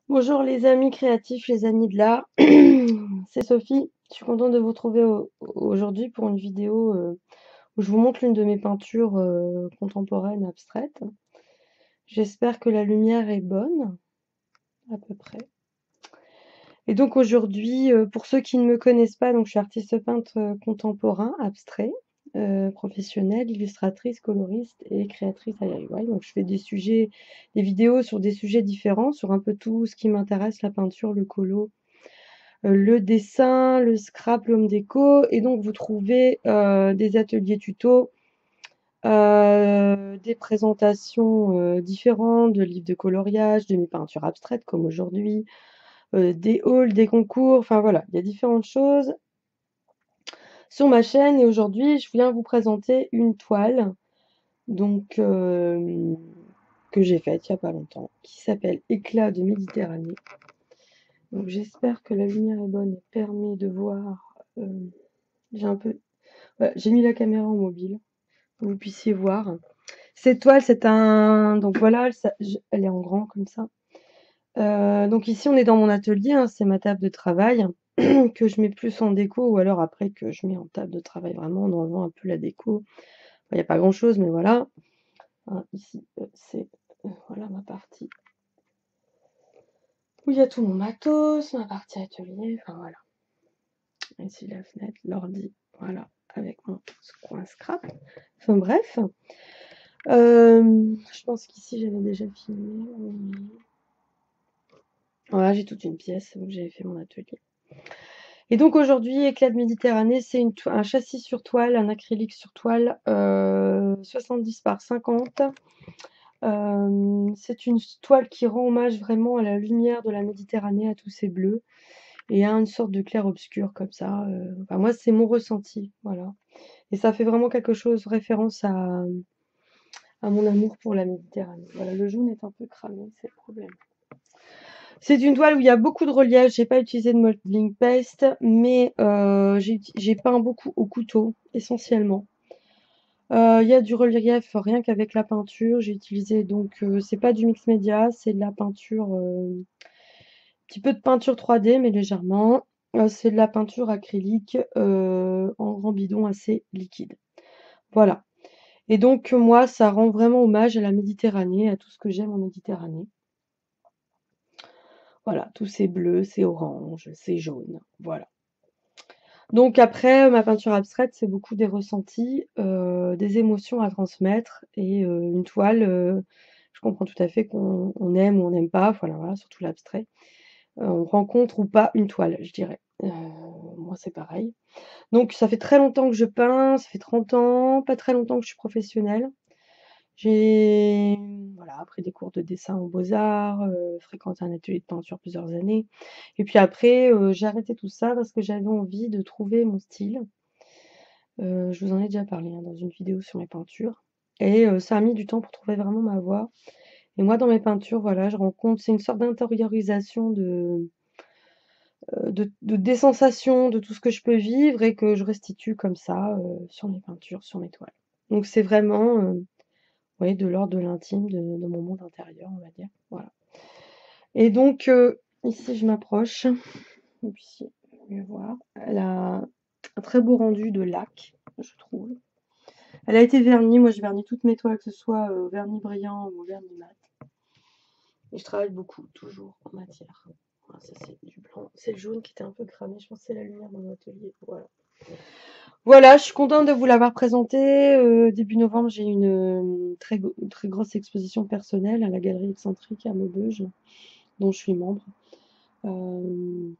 Bonjour les amis créatifs, les amis de l'art, c'est Sophie. Je suis contente de vous retrouver aujourd'hui pour une vidéo où je vous montre l'une de mes peintures contemporaines abstraites. J'espère que la lumière est bonne, à peu près. Et donc aujourd'hui, pour ceux qui ne me connaissent pas, donc je suis artiste peintre contemporain, abstrait, professionnelle, illustratrice, coloriste et créatrice à DIY. Donc je fais des vidéos sur des sujets différents, sur un peu tout ce qui m'intéresse, la peinture, le colo, le dessin, le scrap, l'home déco. Et donc vous trouvez des ateliers tutos, des présentations différentes de livres de coloriage, de mes peintures abstraites comme aujourd'hui, des hauls, des concours, enfin voilà, il y a différentes choses sur ma chaîne. Et aujourd'hui, je viens vous présenter une toile donc que j'ai faite il n'y a pas longtemps, qui s'appelle Éclat de Méditerranée. Donc j'espère que la lumière est bonne et permet de voir. J'ai un peu, ouais, j'ai mis la caméra en mobile pour que vous puissiez voir. Cette toile, c'est un, donc voilà, elle est en grand comme ça. Donc ici, on est dans mon atelier, hein, c'est ma table de travail que je mets plus en déco ou alors après que je mets en table de travail vraiment en enlevant un peu la déco. Il n'y a pas grand-chose, mais voilà. Hein, ici, c'est voilà ma partie où il y a tout mon matos, ma partie atelier, enfin voilà. Ici la fenêtre, l'ordi, voilà, avec mon coin scrap. Enfin bref. Je pense qu'ici j'avais déjà filmé. Voilà, j'ai toute une pièce où j'avais fait mon atelier. Et donc aujourd'hui, Éclat de Méditerranée, c'est un châssis sur toile, un acrylique sur toile, 70 par 50. C'est une toile qui rend hommage vraiment à la lumière de la Méditerranée, à tous ces bleus, et à une sorte de clair-obscur comme ça. Enfin, moi, c'est mon ressenti, voilà. Et ça fait vraiment quelque chose, référence à mon amour pour la Méditerranée. Voilà, le jaune est un peu cramé, c'est le problème. C'est une toile où il y a beaucoup de relief. J'ai pas utilisé de modeling paste, mais j'ai peint beaucoup au couteau, essentiellement. Il y a du relief rien qu'avec la peinture. J'ai utilisé donc, c'est pas du mix média, c'est de la peinture, un petit peu de peinture 3D, mais légèrement. C'est de la peinture acrylique en grand bidon assez liquide. Voilà. Et donc, moi, ça rend vraiment hommage à la Méditerranée, à tout ce que j'aime en Méditerranée. Voilà, tous ces bleus, ces oranges, ces jaunes, voilà. Donc après, ma peinture abstraite, c'est beaucoup des ressentis, des émotions à transmettre et une toile, je comprends tout à fait qu'on aime ou on n'aime pas, voilà, surtout l'abstrait. On rencontre ou pas une toile, je dirais. Moi, c'est pareil. Donc ça fait très longtemps que je peins, ça fait 30 ans, pas très longtemps que je suis professionnelle. J'ai voilà, après des cours de dessin aux Beaux-Arts, fréquenté un atelier de peinture plusieurs années. Et puis après, j'ai arrêté tout ça parce que j'avais envie de trouver mon style. Je vous en ai déjà parlé, hein, dans une vidéo sur mes peintures. Et ça a mis du temps pour trouver vraiment ma voie. Et moi, dans mes peintures, voilà, je rencontre, c'est une sorte d'intériorisation des sensations, de tout ce que je peux vivre et que je restitue comme ça sur mes peintures, sur mes toiles. Donc c'est vraiment oui, de l'ordre de l'intime, de mon monde intérieur, on va dire. Voilà. Et donc, ici, je m'approche. Vous puissiez mieux voir. Elle a un très beau rendu de lac, je trouve. Elle a été vernie. Moi, je vernis toutes mes toiles, que ce soit vernis brillant ou vernis mat. Et je travaille beaucoup, toujours, en matière. Voilà, ça, c'est du blanc. C'est le jaune qui était un peu cramé. Je pense que c'est la lumière dans mon atelier. Voilà. Voilà, je suis contente de vous l'avoir présenté. Début novembre, j'ai une très grosse exposition personnelle à la Galerie Excentrique à Maubeuge, dont je suis membre. Je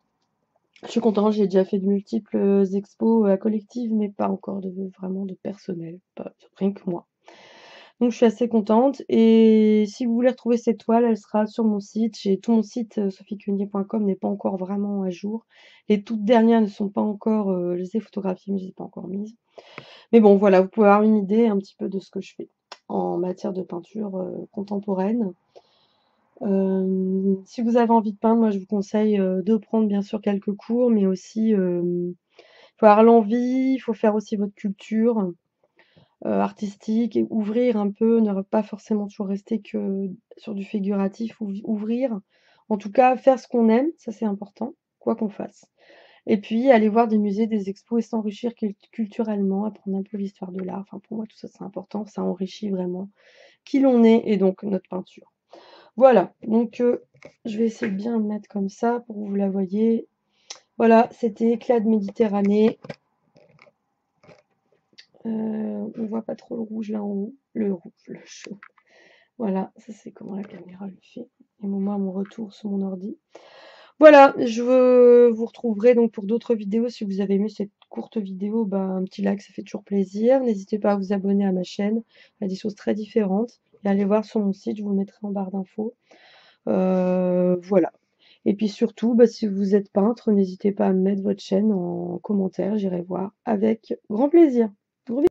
suis contente, j'ai déjà fait de multiples expos à collectives, mais pas encore vraiment de personnel, pas, rien que moi. Donc je suis assez contente. Et si vous voulez retrouver cette toile, elle sera sur mon site. J'ai tout mon site, sophiecunier.com n'est pas encore vraiment à jour. Les toutes dernières ne sont pas encore, je les ai photographiées, mais je les ai pas encore mises. Mais bon, voilà, vous pouvez avoir une idée un petit peu de ce que je fais en matière de peinture contemporaine. Si vous avez envie de peindre, moi je vous conseille de prendre bien sûr quelques cours, mais aussi il faut avoir l'envie, il faut faire aussi votre culture artistique et ouvrir un peu, ne pas forcément toujours rester que sur du figuratif, ouvrir, En tout cas, faire ce qu'on aime, ça c'est important, quoi qu'on fasse. Et puis aller voir des musées, des expos et s'enrichir culturellement, apprendre un peu l'histoire de l'art. Enfin, pour moi, tout ça c'est important, ça enrichit vraiment qui l'on est et donc notre peinture. Voilà, donc je vais essayer de bien me mettre comme ça pour que vous la voyez. Voilà, c'était Éclat de Méditerranée. On voit pas trop le rouge là en haut. Le rouge, le chaud. Voilà, ça c'est comment la caméra le fait. Et moi, mon retour sur mon ordi. Voilà, je vous retrouverai donc pour d'autres vidéos. Si vous avez aimé cette courte vidéo, bah, un petit like, ça fait toujours plaisir. N'hésitez pas à vous abonner à ma chaîne. Il y a des choses très différentes. Et allez voir sur mon site, je vous le mettrai en barre d'infos. Voilà. Et puis surtout, bah, si vous êtes peintre, n'hésitez pas à me mettre votre chaîne en commentaire, j'irai voir avec grand plaisir.